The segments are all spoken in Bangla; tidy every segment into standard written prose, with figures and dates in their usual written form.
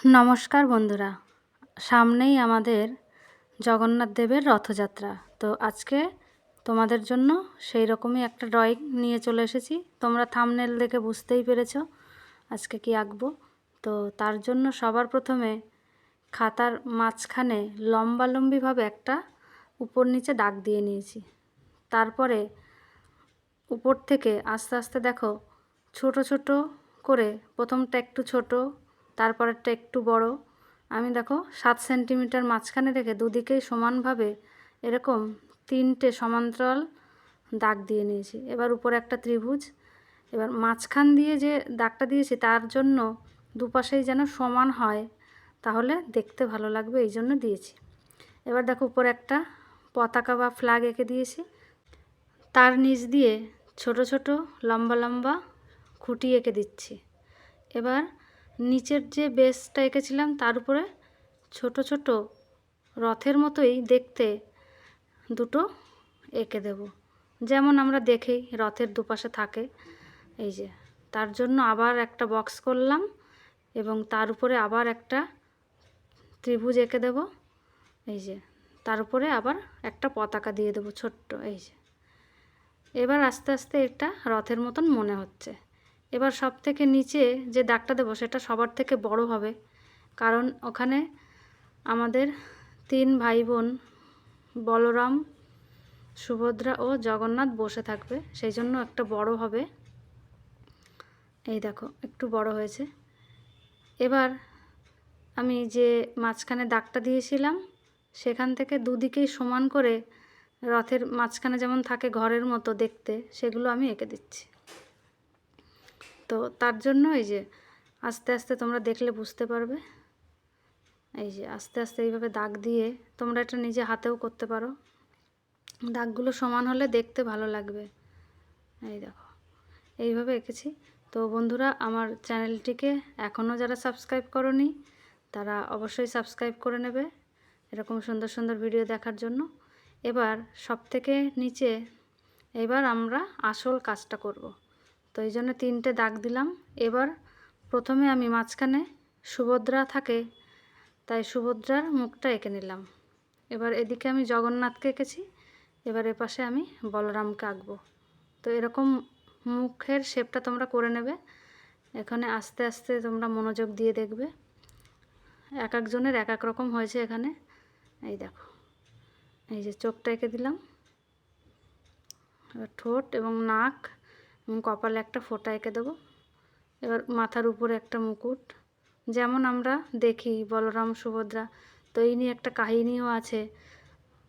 নমস্কার বন্ধুরা, সামনেই আমাদের জগন্নাথ দেবের রথযাত্রা। তো আজকে তোমাদের জন্য সেই রকমই একটা ড্রয়িং নিয়ে চলে এসেছি। তোমরা থাম্বনেল দেখে বুঝতেই পেরেছো আজকে কি আঁকবো। তো তার জন্য সবার প্রথমে খাতার মাঝখানে লম্বালম্বিভাবে একটা উপর নিচে দাগ দিয়ে নিয়েছি। তারপরে উপর থেকে আস্তে আস্তে দেখো ছোট ছোট করে, প্রথমটা একটু ছোট, তারপরেরটা একটু বড়। আমি দেখো 7 সেন্টিমিটার মাঝখানে রেখে দুদিকেই সমানভাবে এরকম 3টে সমান্তরাল দাগ দিয়ে নিয়েছি। এবার উপরে একটা ত্রিভুজ। এবার মাঝখান দিয়ে যে দাগটা দিয়েছি তার জন্য দুপাশেই যেন সমান হয়, তাহলে দেখতে ভালো লাগবে, এই জন্য দিয়েছি। এবার দেখো উপরে একটা পতাকা বা ফ্ল্যাগ এঁকে দিয়েছি। তার নিচ দিয়ে ছোট ছোট লম্বা লম্বা খুঁটি এঁকে দিচ্ছি। এবার নিচের যে বেসটা এঁকেছিলাম তার উপরে ছোট ছোট রথের মতোই দেখতে দুটো এঁকে দেব, যেমন আমরা দেখেই রথের দুপাশে থাকে। এই যে তার জন্য আবার একটা বক্স করলাম এবং তার উপরে আবার একটা ত্রিভুজ এঁকে দেব। এই যে তার উপরে আবার একটা পতাকা দিয়ে দেবো ছোট্ট। এই যে এবার আস্তে আস্তে এটা রথের মতন মনে হচ্ছে। এবার সব থেকে নিচে যে দাগটা দেবো সেটা সবার থেকে বড় হবে, কারণ ওখানে আমাদের 3 ভাই বোন বলরাম, সুভদ্রা ও জগন্নাথ বসে থাকবে, সেই জন্য একটা বড় হবে। এই দেখো একটু বড় হয়েছে। এবার আমি যে মাঝখানে দাগটা দিয়েছিলাম সেখান থেকে দুদিকেই সমান করে রথের মাঝখানে যেমন থাকে ঘরের মতো দেখতে, সেগুলো আমি এঁকে দিচ্ছি। তো তার জন্য এই যে আস্তে আস্তে তোমরা দেখলে বুঝতে পারবে। এই যে আস্তে আস্তে এইভাবে দাগ দিয়ে তোমরা এটা নিজে হাতেও করতে পারো, দাগগুলো সমান হলে দেখতে ভালো লাগবে। এই দেখো এইভাবে এঁকেছি। তো বন্ধুরা, আমার চ্যানেলটিকে এখনও যারা সাবস্ক্রাইব করোনি তারা অবশ্যই সাবস্ক্রাইব করে নেবে এরকম সুন্দর সুন্দর ভিডিও দেখার জন্য। এবার সব থেকে নিচে এবার আমরা আসল কাজটা করব। তো এই জন্য 3টে দাগ দিলাম। এবার প্রথমে আমি মাঝখানে সুভদ্রা থাকে, তাই সুভদ্রার মুখটা এঁকে নিলাম। এবার এদিকে আমি জগন্নাথকে এঁকেছি, এবার এপাশে আমি বলরামকে আঁকবো। তো এরকম মুখের শেপটা তোমরা করে নেবে। এখানে আস্তে আস্তে তোমরা মনোযোগ দিয়ে দেখবে, এক একজনের এক এক রকম হয়েছে এখানে। এই দেখো এই যে চোখটা এঁকে দিলাম, এবার ঠোঁট এবং নাক এবং কপালে একটা ফোঁটা এঁকে দেবো। এবার মাথার উপরে একটা মুকুট, যেমন আমরা দেখি বলরাম সুভদ্রা। তো এই নিয়ে একটা কাহিনীও আছে।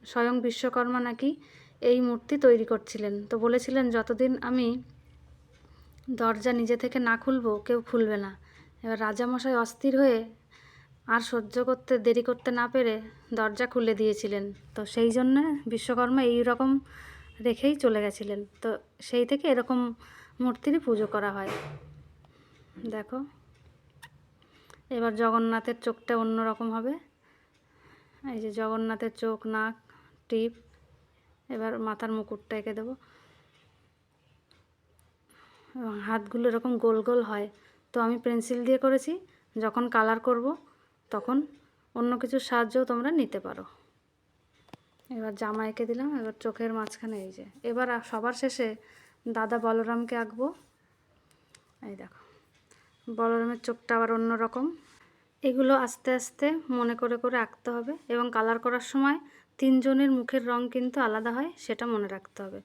স্বয়ং বিশ্বকর্মা নাকি এই মূর্তি তৈরি করছিলেন, তো বলেছিলেন যতদিন আমি দরজা নিজে থেকে না খুলবো কেউ খুলবে না। এবার রাজামশাই অস্থির হয়ে আর সহ্য করতে দেরি করতে না পেরে দরজা খুলে দিয়েছিলেন। তো সেই জন্য বিশ্বকর্মা এই রকম রেখেই চলে গেছিলেন। তো সেই থেকে এরকম মূর্তিরই পুজো করা হয়। দেখো এবার জগন্নাথের চোখটা অন্য রকম হবে। এই যে জগন্নাথের চোখ, নাক, টিপ। এবার মাথার মুকুটটা এঁকে দেবো এবং হাতগুলো এরকম গোল গোল হয়। তো আমি পেন্সিল দিয়ে করেছি, যখন কালার করব তখন অন্য কিছুর সাহায্যও তোমরা নিতে পারো। এবার জামা এঁকে দিলাম, এবার চোখের মাঝখানে এই যে। এবার সবার শেষে দাদা বলরামকে আঁকবো। এই দেখো বলরামের চোখটা আবার অন্য রকম। এগুলো আস্তে আস্তে মনে করে করে আঁকতে হবে এবং কালার করার সময় 3 জনের মুখের রং কিন্তু আলাদা হয়, সেটা মনে রাখতে হবে।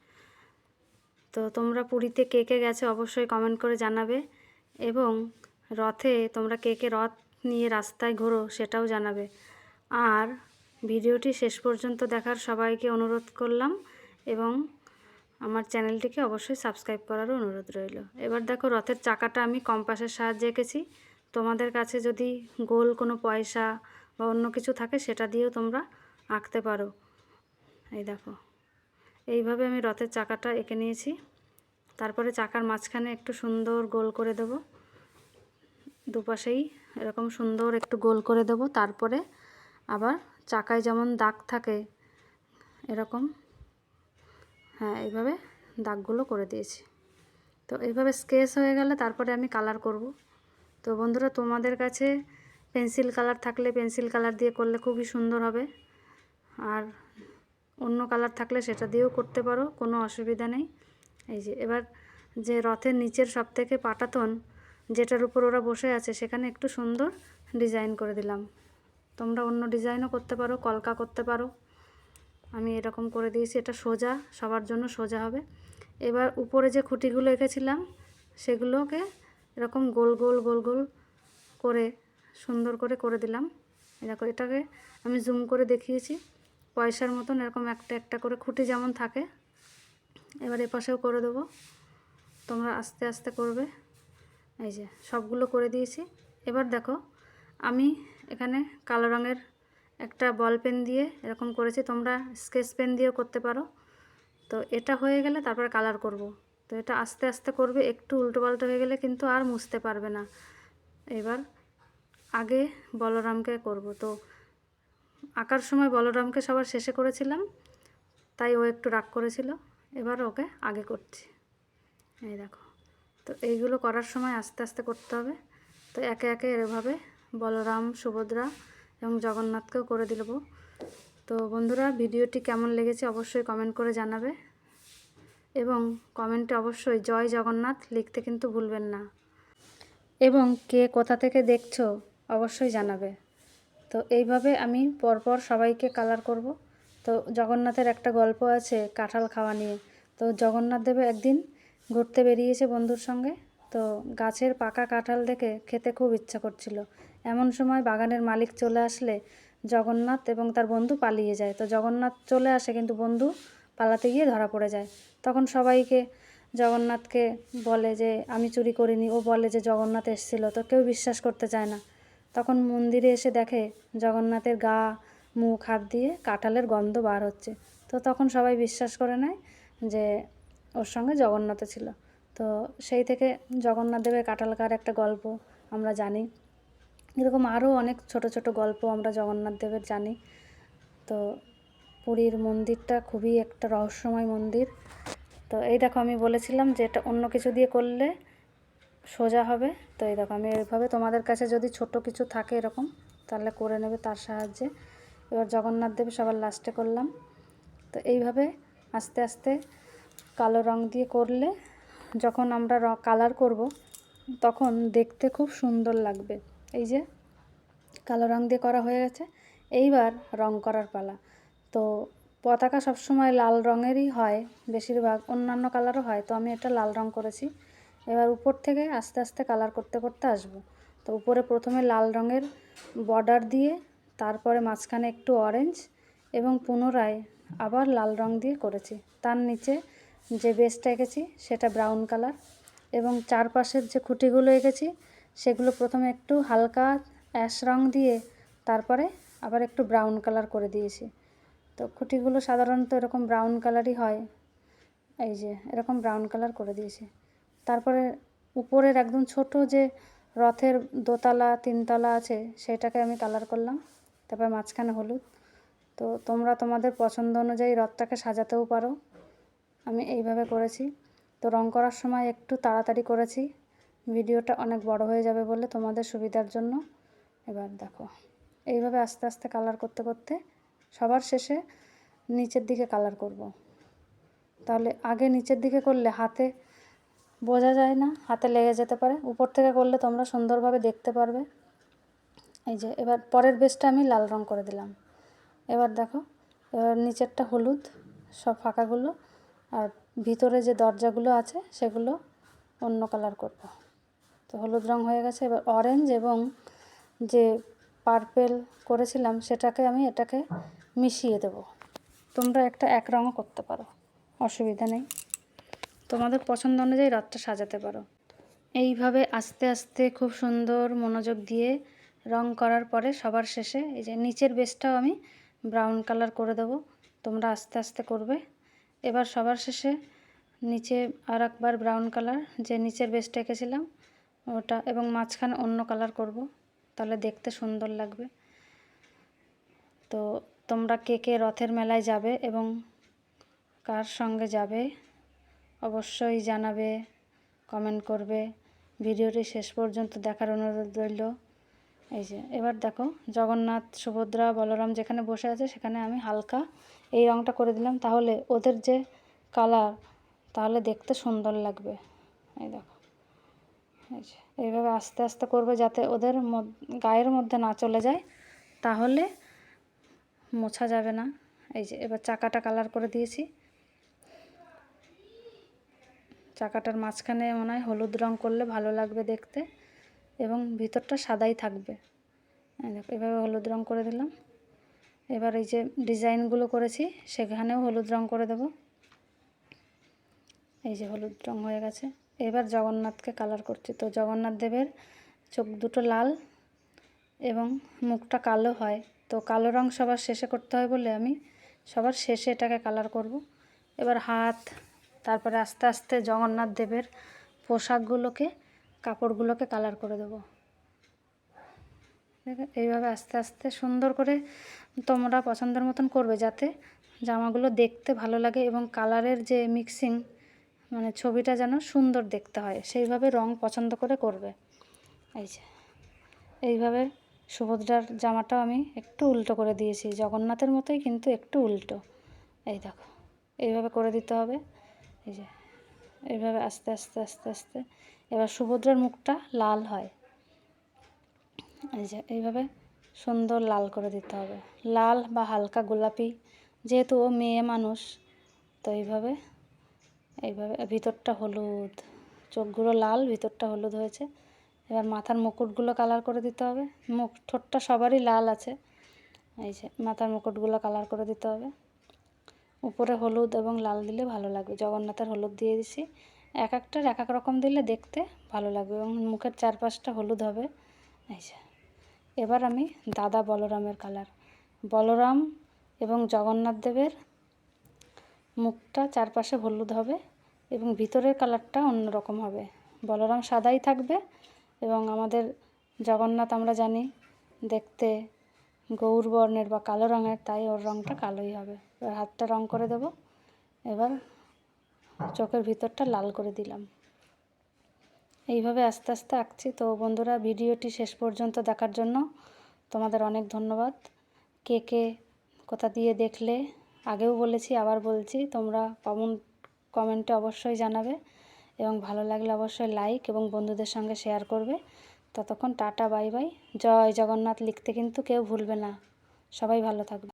তো তোমরা পুরীতে কে কে গেছো অবশ্যই কমেন্ট করে জানাবে, এবং রথে তোমরা কে কে রথ নিয়ে রাস্তায় ঘোরো সেটাও জানাবে। আর ভিডিওটি শেষ পর্যন্ত দেখার সবাইকে অনুরোধ করলাম, এবং আমার চ্যানেলটিকে অবশ্যই সাবস্ক্রাইব করারও অনুরোধ রইল। এবার দেখো রথের চাকাটা আমি কম্পাসের সাহায্যে এঁকেছি। তোমাদের কাছে যদি গোল কোনো পয়সা বা অন্য কিছু থাকে সেটা দিয়েও তোমরা আঁকতে পারো। এই দেখো এইভাবে আমি রথের চাকাটা এঁকে নিয়েছি। তারপরে চাকার মাঝখানে একটু সুন্দর গোল করে দেব, দুপাশেই এরকম সুন্দর একটু গোল করে দেব। তারপরে আবার চাকায় যেমন দাগ থাকে এরকম, হ্যাঁ এইভাবে দাগগুলো করে দিয়েছি। তো এইভাবে স্কেচ হয়ে গেলে তারপরে আমি কালার করব। তো বন্ধুরা, তোমাদের কাছে পেন্সিল কালার থাকলে পেন্সিল কালার দিয়ে করলে খুবই সুন্দর হবে, আর অন্য কালার থাকলে সেটা দিয়েও করতে পারো, কোনো অসুবিধা নেই। এই যে এবার যে রথের নিচের সবথেকে পাটাতন যেটার উপর ওরা বসে আছে সেখানে একটু সুন্দর ডিজাইন করে দিলাম। তোমরা অন্য ডিজাইনও করতে পারো, কলকা করতে পারো, আমি এরকম করে দিয়েছি। এটা সোজা, সবার জন্য সোজা হবে। এবার উপরে যে খুঁটিগুলো এঁকেছিলাম সেগুলোকে এরকম গোল গোল গোল গোল করে সুন্দর করে করে দিলাম। দেখো এটাকে আমি জুম করে দেখিয়েছি, পয়সার মতন এরকম একটা একটা করে খুঁটি যেমন থাকে। এবার এপাশেও করে দেবো, তোমরা আস্তে আস্তে করবে। এই যে সবগুলো করে দিয়েছি। এবার দেখো আমি এখানে কালো রঙের একটা বল পেন দিয়ে এরকম করেছি, তোমরা স্কেচ পেন দিয়েও করতে পারো। তো এটা হয়ে গেলে তারপরে কালার করব। তো এটা আস্তে আস্তে করবে, একটু উল্টো পাল্টা হয়ে গেলে কিন্তু আর মুছতে পারবে না। এবার আগে বলরামকে করব, তো আঁকার সময় বলরামকে সবার শেষে করেছিলাম, তাই ও একটু রাগ করেছিল। এবার ওকে আগে করছি। এই দেখো, তো এইগুলো করার সময় আস্তে আস্তে করতে হবে। তো একে একে এভাবে বলরাম, সুভদ্রা এবং জগন্নাথকেও করে দিলব। তো বন্ধুরা, ভিডিওটি কেমন লেগেছে অবশ্যই কমেন্ট করে জানাবে, এবং কমেন্টে অবশ্যই জয় জগন্নাথ লিখতে কিন্তু ভুলবেন না, এবং কে কোথা থেকে দেখছো অবশ্যই জানাবে। তো এইভাবে আমি পরপর সবাইকে কালার করব। তো জগন্নাথের একটা গল্প আছে কাঁঠাল খাওয়া নিয়ে। তো জগন্নাথ দেব একদিন ঘুরতে বেরিয়েছে বন্ধুর সঙ্গে। তো গাছের পাকা কাঁঠাল দেখে খেতে খুব ইচ্ছা করছিল। এমন সময় বাগানের মালিক চলে আসলে জগন্নাথ এবং তার বন্ধু পালিয়ে যায়। তো জগন্নাথ চলে আসে কিন্তু বন্ধু পালাতে গিয়ে ধরা পড়ে যায়। তখন সবাইকে জগন্নাথকে বলে যে আমি চুরি করিনি, ও বলে যে জগন্নাথ এসেছিলো। তো কেউ বিশ্বাস করতে চায় না। তখন মন্দিরে এসে দেখে জগন্নাথের গা, মুখ, হাত দিয়ে কাঁঠালের গন্ধ বার হচ্ছে। তো তখন সবাই বিশ্বাস করে নেয় যে ওর সঙ্গে জগন্নাথও ছিল। তো সেই থেকে জগন্নাথ দেবের কাঁঠাল খাওয়ার একটা গল্প আমরা জানি। এরকম আরও অনেক ছোট ছোট গল্প আমরা জগন্নাথ দেবের জানি। তো পুরীর মন্দিরটা খুবই একটা রহস্যময় মন্দির। তো এই দেখো আমি বলেছিলাম যে এটা অন্য কিছু দিয়ে করলে সোজা হবে। তো এই দেখো আমি এইভাবে, তোমাদের কাছে যদি ছোট কিছু থাকে এরকম তাহলে করে নেবে তার সাহায্যে। এবার জগন্নাথ দেব সবার লাস্টে করলাম। তো এইভাবে আস্তে আস্তে কালো রং দিয়ে করলে যখন আমরা কালার করব তখন দেখতে খুব সুন্দর লাগবে। এই যে কালো রং দিয়ে করা হয়ে গেছে, এইবার রং করার পালা। তো পতাকা সবসময় লাল রঙেরই হয়, বেশিরভাগ অন্যান্য কালারও হয়। তো আমি এটা লাল রং করেছি। এবার উপর থেকে আস্তে আস্তে কালার করতে করতে আসবো। তো উপরে প্রথমে লাল রঙের বর্ডার দিয়ে, তারপরে মাঝখানে একটু অরেঞ্জ, এবং পুনরায় আবার লাল রং দিয়ে করেছি। তার নিচে যে বেসটা এঁকেছি সেটা ব্রাউন কালার, এবং চারপাশের যে খুঁটিগুলো এঁকেছি সেগুলো প্রথমে একটু হালকা অ্যাশ রং দিয়ে তারপরে আবার একটু ব্রাউন কালার করে দিয়েছি। তো খুঁটিগুলো সাধারণত এরকম ব্রাউন কালারই হয়। এই যে এরকম ব্রাউন কালার করে দিয়েছি। তারপরে উপরের একদম ছোট যে রথের দোতলা তিনতলা আছে সেটাকে আমি কালার করলাম। তারপর মাঝখানে হলুদ। তো তোমরা তোমাদের পছন্দ অনুযায়ী রথটাকে সাজাতেও পারো। আমি এইভাবে করেছি। তো রং করার সময় একটু তাড়াতাড়ি করেছি, ভিডিওটা অনেক বড় হয়ে যাবে বলে তোমাদের সুবিধার জন্য। এবার দেখো এইভাবে আস্তে আস্তে কালার করতে করতে সবার শেষে নিচের দিকে কালার করব। তাহলে আগে নিচের দিকে করলে হাতে বোঝা যায় না, হাতে লেগে যেতে পারে। উপর থেকে করলে তোমরা সুন্দরভাবে দেখতে পারবে। এই যে এবার পরের বেসটা আমি লাল রং করে দিলাম। এবার দেখো, এবার নিচেরটা হলুদ, সব ফাঁকাগুলো, আর ভিতরে যে দরজাগুলো আছে সেগুলো অন্য কালার করব। তো হলুদ রং হয়ে গেছে। এবার অরেঞ্জ এবং যে পার্পেল করেছিলাম সেটাকে আমি এটাকে মিশিয়ে দেব। তোমরা একটা এক রঙও করতে পারো, অসুবিধা নেই। তোমাদের পছন্দ অনুযায়ী রথটা সাজাতে পারো। এইভাবে আস্তে আস্তে খুব সুন্দর মনোযোগ দিয়ে রং করার পরে সবার শেষে এই যে নিচের বেসটাও আমি ব্রাউন কালার করে দেব। তোমরা আস্তে আস্তে করবে। এবার সবার শেষে নিচে আর একবার ব্রাউন কালার, যে নিচের বেসটা এঁকেছিলাম ওটা, এবং মাঝখানে অন্য কালার করব, তাহলে দেখতে সুন্দর লাগবে। তো তোমরা কে কে রথের মেলায় যাবে এবং কার সঙ্গে যাবে অবশ্যই জানাবে, কমেন্ট করবে। ভিডিওটি শেষ পর্যন্ত দেখার অনুরোধ রইল। এই যে এবার দেখো জগন্নাথ, সুভদ্রা, বলরাম যেখানে বসে আছে সেখানে আমি হালকা এই রঙটা করে দিলাম, তাহলে ওদের যে কালার তাহলে দেখতে সুন্দর লাগবে। এই দেখো, এই যে এইভাবে আস্তে আস্তে করবে যাতে ওদের গায়ের মধ্যে না চলে যায়, তাহলে মোছা যাবে না। এই যে এবার চাকাটা কালার করে দিয়েছি, চাকাটার মাঝখানে মনে হয় হলুদ রঙ করলে ভালো লাগবে দেখতে, এবং ভিতরটা সাদাই থাকবে। দেখো এভাবে হলুদ রঙ করে দিলাম। এবার এই যে ডিজাইনগুলো করেছি সেখানেও হলুদ রঙ করে দেব। এই যে হলুদ রঙ হয়ে গেছে। এবার জগন্নাথকে কালার করছি। তো জগন্নাথ দেবের চোখ দুটো লাল এবং মুখটা কালো হয়, তো কালো রঙ সবার শেষে করতে হয় বলে আমি সবার শেষে এটাকে কালার করব। এবার হাত, তারপরে আস্তে আস্তে জগন্নাথ দেবের পোশাকগুলোকে, কাপড়গুলোকে কালার করে দেব। এইভাবে আস্তে আস্তে সুন্দর করে তোমরা পছন্দের মতন করবে, যাতে জামাগুলো দেখতে ভালো লাগে এবং কালারের যে মিক্সিং মানে ছবিটা যেন সুন্দর দেখতে হয়, সেইভাবে রং পছন্দ করে করবে। এই যে এইভাবে সুভদ্রার জামাটাও আমি একটু উল্টো করে দিয়েছি, জগন্নাথের মতোই কিন্তু একটু উল্টো। এই দেখো এইভাবে করে দিতে হবে। এই যে এইভাবে আস্তে আস্তে আস্তে আস্তে। এবার সুভদ্রার মুখটা লাল হয়, এই যে এইভাবে সুন্দর লাল করে দিতে হবে, লাল বা হালকা গোলাপি, যেহেতু ও মেয়ে মানুষ, তো এইভাবে ভিতরটা হলুদ, চোখগুলো লাল, ভিতরটা হলুদ হয়েছে। এবার মাথার মুকুটগুলো কালার করে দিতে হবে। ঠোঁটটা সবারই লাল আছে, এই যে মাথার মুকুটগুলো কালার করে দিতে হবে। উপরে হলুদ এবং লাল দিলে ভালো লাগবে। জগন্নাথের হলুদ দিয়ে দিছি, এক একটার এক এক রকম দিলে দেখতে ভালো লাগবে, এবং মুখের চারপাশটা হলুদ হবে। এই যে এবার আমি দাদা বলরামের কালার, বলরাম এবং জগন্নাথ দেবের মুখটা চারপাশে হলুদ হবে এবং ভিতরের কালারটা অন্যরকম হবে। বলরাম সাদাই থাকবে এবং আমাদের জগন্নাথ আমরা জানি দেখতে গৌর বর্ণের বা কালো রঙের, তাই ওর রঙটা কালোই হবে। এবার হাতটা রঙ করে দেব। এবার চোখের ভিতরটা লাল করে দিলাম। এইভাবে আস্তে আস্তে আঁকছি। তো বন্ধুরা, ভিডিওটি শেষ পর্যন্ত দেখার জন্য তোমাদের অনেক ধন্যবাদ। কে কে কোথা দিয়ে দেখলে আগেও বলেছি, আবার বলছি, তোমরা কমেন্টে অবশ্যই জানাবে, এবং ভালো লাগলে অবশ্যই লাইক এবং বন্ধুদের সঙ্গে শেয়ার করবে। ততক্ষণ টাটা, বাই বাই। জয় জগন্নাথ লিখতে কিন্তু কেউ ভুলবে না। সবাই ভালো থাকবে।